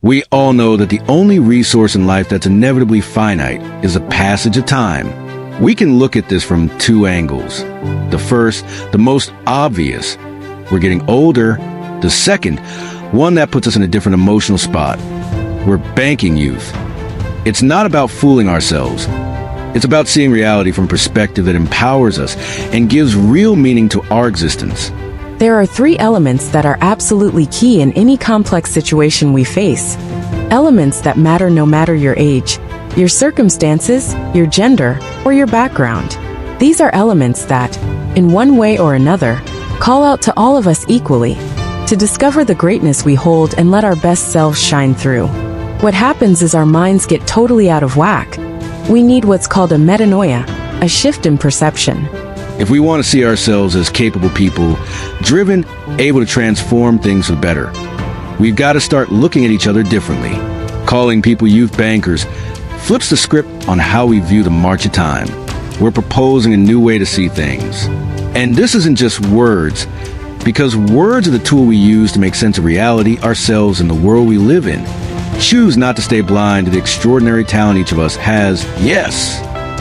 We all know that the only resource in life that's inevitably finite is the passage of time. We can look at this from two angles. The first, the most obvious, we're getting older. The second, one that puts us in a different emotional spot. We're banking youth. It's not about fooling ourselves. It's about seeing reality from a perspective that empowers us and gives real meaning to our existence. There are three elements that are absolutely key in any complex situation we face. Elements that matter no matter your age, your circumstances, your gender, or your background. These are elements that, in one way or another, call out to all of us equally, to discover the greatness we hold and let our best selves shine through. What happens is our minds get totally out of whack. We need what's called a metanoia, a shift in perception. If we want to see ourselves as capable people, driven, able to transform things for the better, we've got to start looking at each other differently. Calling people youth bankers flips the script on how we view the march of time. We're proposing a new way to see things. And this isn't just words, because words are the tool we use to make sense of reality, ourselves, and the world we live in. Choose not to stay blind to the extraordinary talent each of us has. Yes,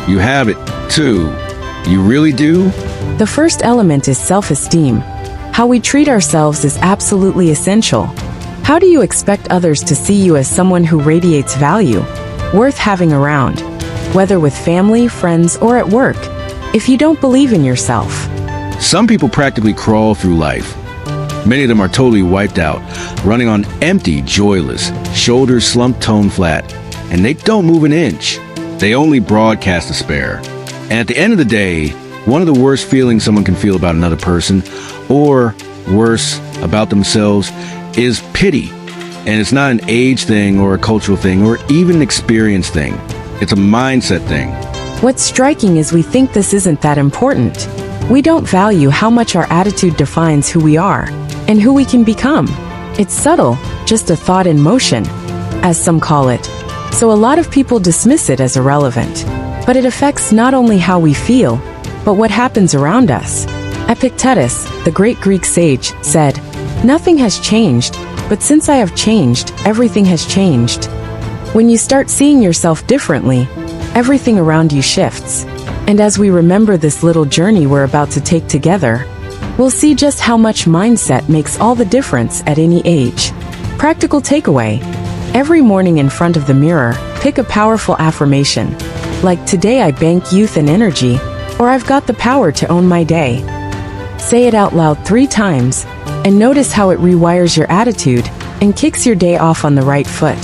you have it, too. You really do? The first element is self-esteem. How we treat ourselves is absolutely essential. How do you expect others to see you as someone who radiates value, worth having around, whether with family, friends, or at work, if you don't believe in yourself? Some people practically crawl through life. Many of them are totally wiped out, running on empty, joyless, shoulders slumped tone flat, and they don't move an inch. They only broadcast despair. And at the end of the day, one of the worst feelings someone can feel about another person, or worse, about themselves, is pity. And it's not an age thing or a cultural thing or even an experience thing. It's a mindset thing. What's striking is we think this isn't that important. We don't value how much our attitude defines who we are and who we can become. It's subtle, just a thought in motion, as some call it. So a lot of people dismiss it as irrelevant. But it affects not only how we feel, but what happens around us. Epictetus, the great Greek sage, said, "Nothing has changed, but since I have changed, everything has changed." When you start seeing yourself differently, everything around you shifts. And as we remember this little journey we're about to take together, we'll see just how much mindset makes all the difference at any age. Practical takeaway: every morning in front of the mirror, pick a powerful affirmation, like "Today I bank youth and energy," or "I've got the power to own my day." Say it out loud 3 times, and notice how it rewires your attitude and kicks your day off on the right foot.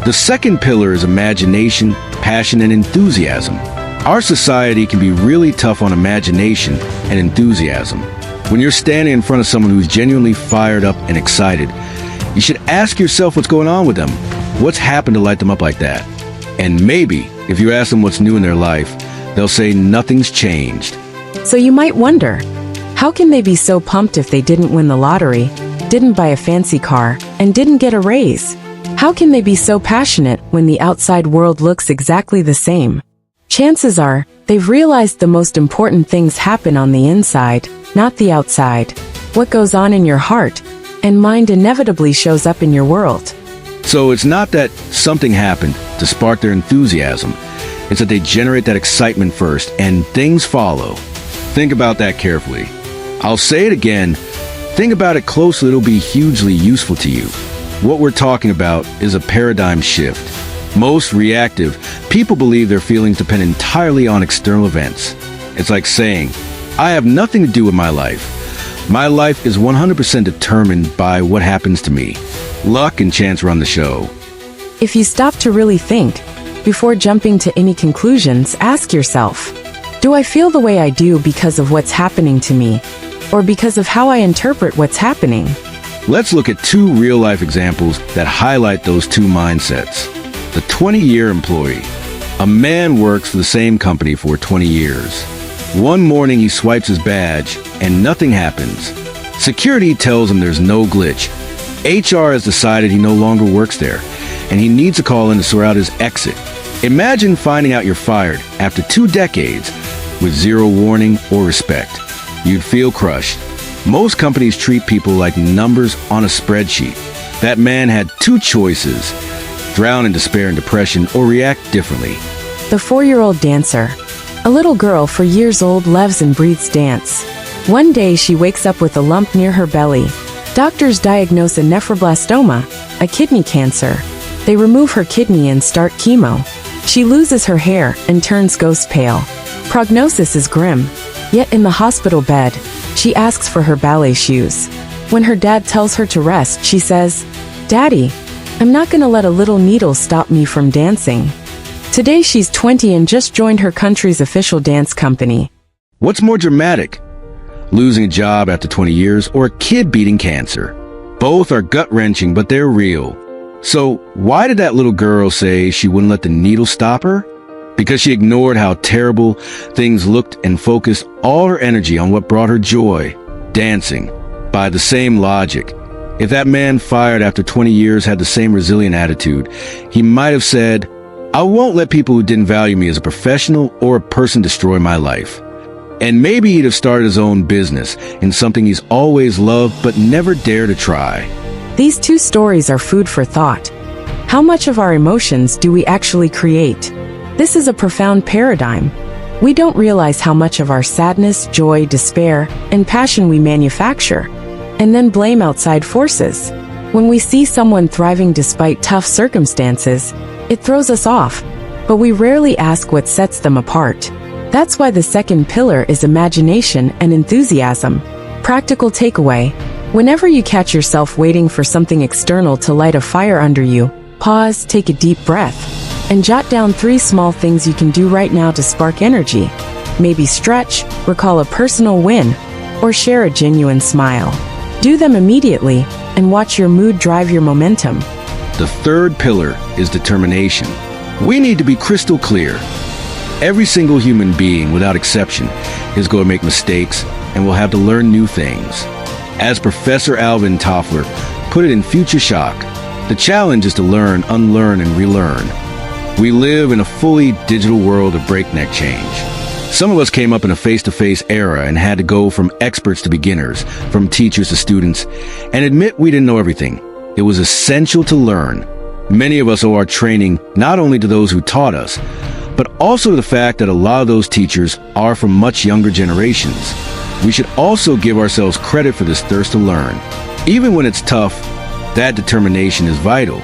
The second pillar is imagination, passion, and enthusiasm. Our society can be really tough on imagination and enthusiasm. When you're standing in front of someone who's genuinely fired up and excited, you should ask yourself what's going on with them. What's happened to light them up like that? And maybe, if you ask them what's new in their life, they'll say nothing's changed. So you might wonder, how can they be so pumped if they didn't win the lottery, didn't buy a fancy car, and didn't get a raise? How can they be so passionate when the outside world looks exactly the same? Chances are, they've realized the most important things happen on the inside, not the outside. What goes on in your heart and mind inevitably shows up in your world. So it's not that something happened to spark their enthusiasm. It's that they generate that excitement first, and things follow. Think about that carefully. I'll say it again. Think about it closely. It'll be hugely useful to you. What we're talking about is a paradigm shift. Most reactive people believe their feelings depend entirely on external events. It's like saying, "I have nothing to do with my life. My life is 100% determined by what happens to me. Luck and chance run the show." If you stop to really think, before jumping to any conclusions, ask yourself, do I feel the way I do because of what's happening to me, or because of how I interpret what's happening? Let's look at 2 real-life examples that highlight those 2 mindsets. The 20-year employee. A man works for the same company for 20 years. One morning he swipes his badge and nothing happens. Security tells him there's no glitch. HR has decided he no longer works there, and he needs to call in to sort out his exit. Imagine finding out you're fired after 2 decades with 0 warning or respect. You'd feel crushed. Most companies treat people like numbers on a spreadsheet. That man had two choices: drown in despair and depression or react differently. The 4-year-old dancer. A little girl 4 years old lives and breathes dance. One day she wakes up with a lump near her belly. Doctors diagnose a nephroblastoma, a kidney cancer. They remove her kidney and start chemo. She loses her hair and turns ghost pale. Prognosis is grim. Yet in the hospital bed, she asks for her ballet shoes. When her dad tells her to rest, she says, "Daddy, I'm not gonna let a little needle stop me from dancing." Today she's 20 and just joined her country's official dance company. What's more dramatic? Losing a job after 20 years or a kid beating cancer? Both are gut-wrenching, but they're real. So why did that little girl say she wouldn't let the needle stop her? Because she ignored how terrible things looked and focused all her energy on what brought her joy, dancing. By the same logic, if that man fired after 20 years had the same resilient attitude, he might have said, "I won't let people who didn't value me as a professional or a person destroy my life." And maybe he'd have started his own business in something he's always loved but never dared to try. These two stories are food for thought. How much of our emotions do we actually create? This is a profound paradigm. We don't realize how much of our sadness, joy, despair, and passion we manufacture, and then blame outside forces. When we see someone thriving despite tough circumstances, it throws us off, but we rarely ask what sets them apart. That's why the second pillar is imagination and enthusiasm. Practical takeaway: whenever you catch yourself waiting for something external to light a fire under you, pause, take a deep breath, and jot down 3 small things you can do right now to spark energy. Maybe stretch, recall a personal win, or share a genuine smile. Do them immediately, and watch your mood drive your momentum. The third pillar is determination. We need to be crystal clear. Every single human being, without exception, is going to make mistakes and will have to learn new things. As Professor Alvin Toffler put it in Future Shock, the challenge is to learn, unlearn, and relearn. We live in a fully digital world of breakneck change. Some of us came up in a face-to-face era and had to go from experts to beginners, from teachers to students, and admit we didn't know everything. It was essential to learn. Many of us owe our training not only to those who taught us, but also to the fact that a lot of those teachers are from much younger generations. We should also give ourselves credit for this thirst to learn. Even when it's tough, that determination is vital.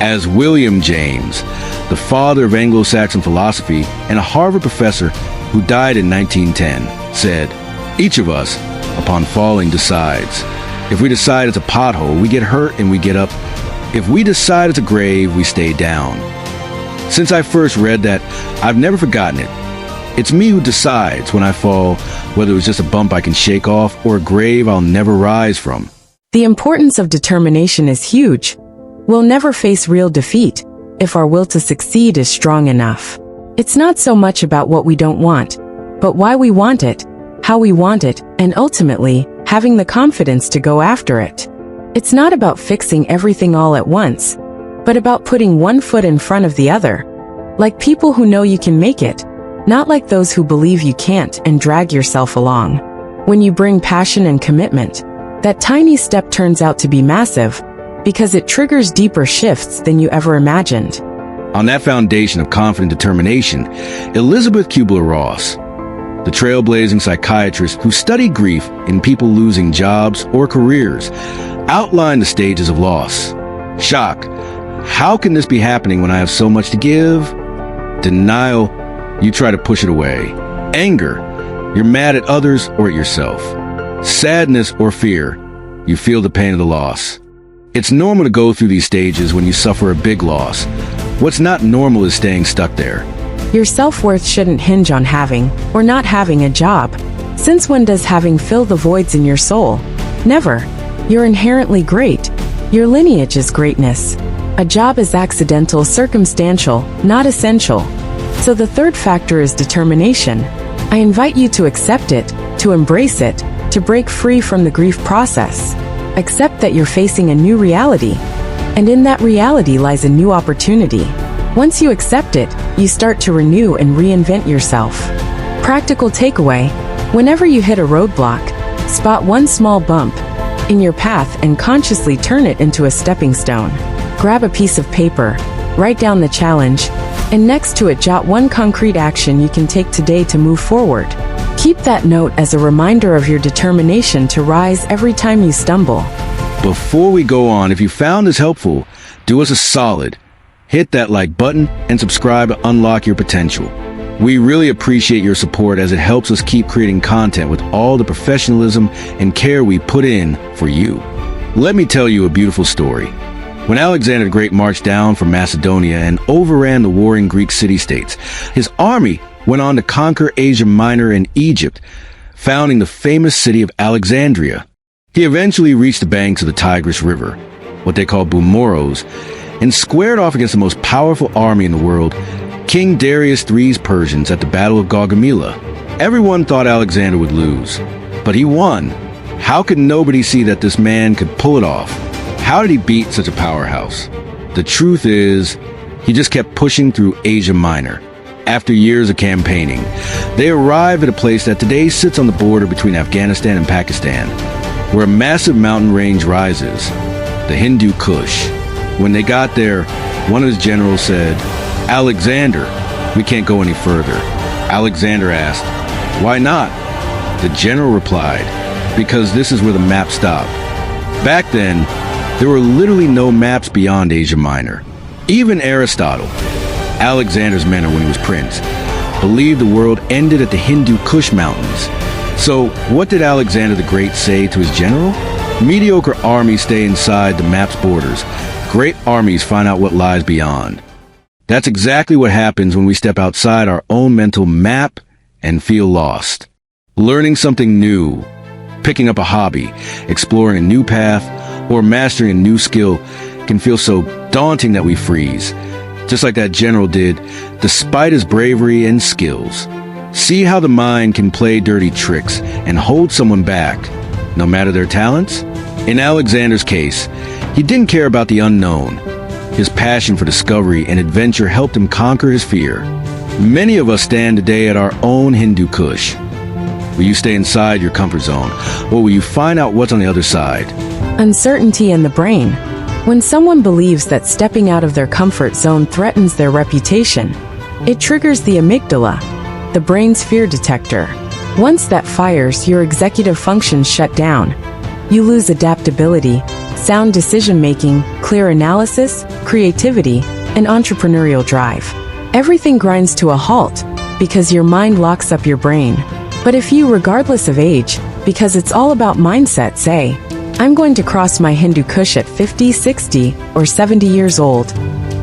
As William James, the father of Anglo-Saxon philosophy and a Harvard professor who died in 1910, said, "Each of us, upon falling, decides. If we decide it's a pothole, we get hurt and we get up. If we decide it's a grave, we stay down." Since I first read that, I've never forgotten it. It's me who decides when I fall, whether it was just a bump I can shake off or a grave I'll never rise from. The importance of determination is huge. We'll never face real defeat if our will to succeed is strong enough. It's not so much about what we don't want, but why we want it, how we want it, and ultimately, having the confidence to go after it. It's not about fixing everything all at once, but about putting one foot in front of the other. Like people who know you can make it, not like those who believe you can't and drag yourself along. When you bring passion and commitment, that tiny step turns out to be massive, because it triggers deeper shifts than you ever imagined. On that foundation of confident determination, Elisabeth Kübler-Ross, the trailblazing psychiatrist who studied grief in people losing jobs or careers, outlined the stages of loss. Shock. How can this be happening when I have so much to give? Denial. You try to push it away. Anger. You're mad at others or at yourself. Sadness or fear. You feel the pain of the loss. It's normal to go through these stages when you suffer a big loss. What's not normal is staying stuck there. Your self-worth shouldn't hinge on having or not having a job. Since when does having fill the voids in your soul? Never. You're inherently great. Your lineage is greatness. A job is accidental, circumstantial, not essential. So the third factor is determination. I invite you to accept it, to embrace it, to break free from the grief process. Accept that you're facing a new reality. And in that reality lies a new opportunity. Once you accept it, you start to renew and reinvent yourself. Practical takeaway: whenever you hit a roadblock, spot one small bump, in your path and consciously turn it into a stepping stone. Grab a piece of paper, write down the challenge, and next to it jot one concrete action you can take today to move forward. Keep that note as a reminder of your determination to rise every time you stumble. Before we go on, if you found this helpful, do us a solid. Hit that like button and subscribe to unlock your potential. We really appreciate your support as it helps us keep creating content with all the professionalism and care we put in for you. Let me tell you a beautiful story. When Alexander the Great marched down from Macedonia and overran the warring Greek city-states, his army went on to conquer Asia Minor and Egypt, founding the famous city of Alexandria. He eventually reached the banks of the Tigris River, what they call Bumoros, and squared off against the most powerful army in the world, King Darius III's Persians, at the Battle of Gaugamela. Everyone thought Alexander would lose, but he won. How could nobody see that this man could pull it off? How did he beat such a powerhouse? The truth is, he just kept pushing through Asia Minor. After years of campaigning, they arrived at a place that today sits on the border between Afghanistan and Pakistan, where a massive mountain range rises, the Hindu Kush. When they got there, one of his generals said, "Alexander, we can't go any further." Alexander asked, "Why not?" The general replied, "Because this is where the map stopped." Back then, there were literally no maps beyond Asia Minor. Even Aristotle, Alexander's mentor when he was prince, believed the world ended at the Hindu Kush Mountains. So, what did Alexander the Great say to his general? Mediocre armies stay inside the map's borders. Great armies find out what lies beyond. That's exactly what happens when we step outside our own mental map and feel lost. Learning something new, picking up a hobby, exploring a new path, or mastering a new skill can feel so daunting that we freeze, just like that general did, despite his bravery and skills. See how the mind can play dirty tricks and hold someone back, no matter their talents? In Alexander's case, he didn't care about the unknown. His passion for discovery and adventure helped him conquer his fear. Many of us stand today at our own Hindu Kush. Will you stay inside your comfort zone, or will you find out what's on the other side? Uncertainty in the brain. When someone believes that stepping out of their comfort zone threatens their reputation, it triggers the amygdala, the brain's fear detector. Once that fires, your executive functions shut down. You lose adaptability, sound decision-making, clear analysis, creativity, and entrepreneurial drive. Everything grinds to a halt because your mind locks up your brain. But if you, regardless of age, because it's all about mindset, say, "I'm going to cross my Hindu Kush at 50, 60, or 70 years old.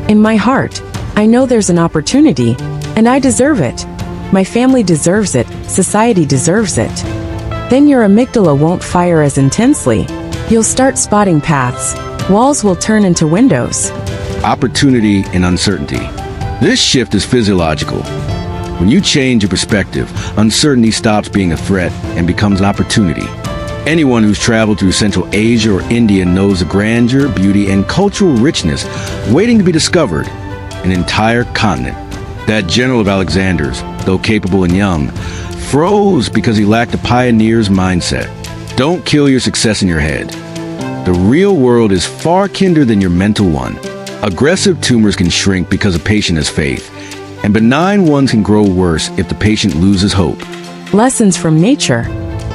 In my heart, I know there's an opportunity, and I deserve it. My family deserves it, society deserves it." Then your amygdala won't fire as intensely. You'll start spotting paths. Walls will turn into windows. Opportunity and uncertainty. This shift is physiological. When you change your perspective, uncertainty stops being a threat and becomes an opportunity. Anyone who's traveled through Central Asia or India knows the grandeur, beauty, and cultural richness waiting to be discovered. An entire continent. That general of Alexander's, though capable and young, froze because he lacked a pioneer's mindset. Don't kill your success in your head. The real world is far kinder than your mental one. Aggressive tumors can shrink because a patient has faith, and benign ones can grow worse if the patient loses hope. Lessons from nature.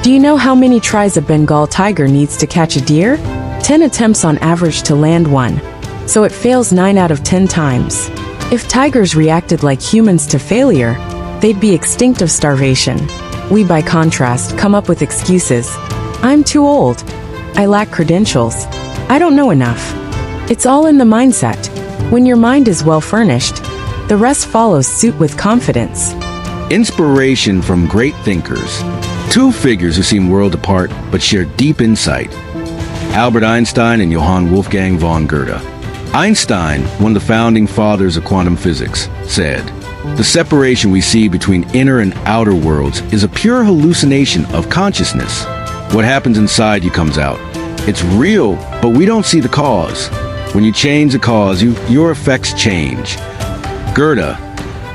Do you know how many tries a Bengal tiger needs to catch a deer? 10 attempts on average to land one. So it fails 9 out of 10 times. If tigers reacted like humans to failure, they'd be extinct of starvation. We, by contrast, come up with excuses. I'm too old. I lack credentials. I don't know enough. It's all in the mindset. When your mind is well furnished, the rest follows suit with confidence. Inspiration from great thinkers. Two figures who seem worlds apart but share deep insight. Albert Einstein and Johann Wolfgang von Goethe. Einstein, one of the founding fathers of quantum physics, said, "The separation we see between inner and outer worlds is a pure hallucination of consciousness. What happens inside you comes out. It's real, but we don't see the cause. When you change the cause, your effects change." Goethe,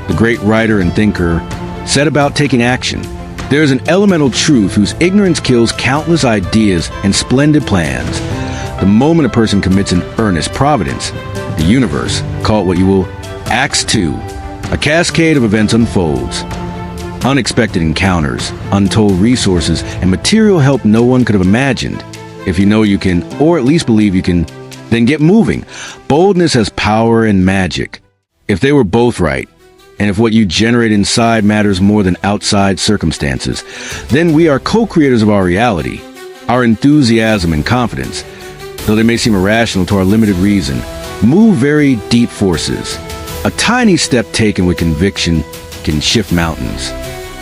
the great writer and thinker, said about taking action, There's an elemental truth whose ignorance kills countless ideas and splendid plans. The moment a person commits an earnest providence, the universe, call it what you will, acts too. A cascade of events unfolds. Unexpected encounters, untold resources, and material help no one could have imagined. If you know you can, or at least believe you can, then get moving. Boldness has power and magic. If they were both right, and if what you generate inside matters more than outside circumstances, then we are co-creators of our reality. Our enthusiasm and confidence, though they may seem irrational to our limited reason, move very deep forces. A tiny step taken with conviction can shift mountains.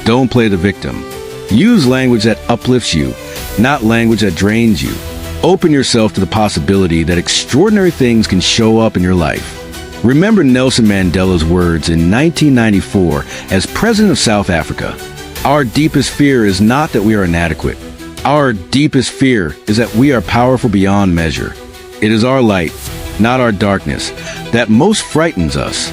Don't play the victim. Use language that uplifts you, not language that drains you. Open yourself to the possibility that extraordinary things can show up in your life. Remember Nelson Mandela's words in 1994 as President of South Africa. Our deepest fear is not that we are inadequate. Our deepest fear is that we are powerful beyond measure. It is our light, not our darkness, that most frightens us.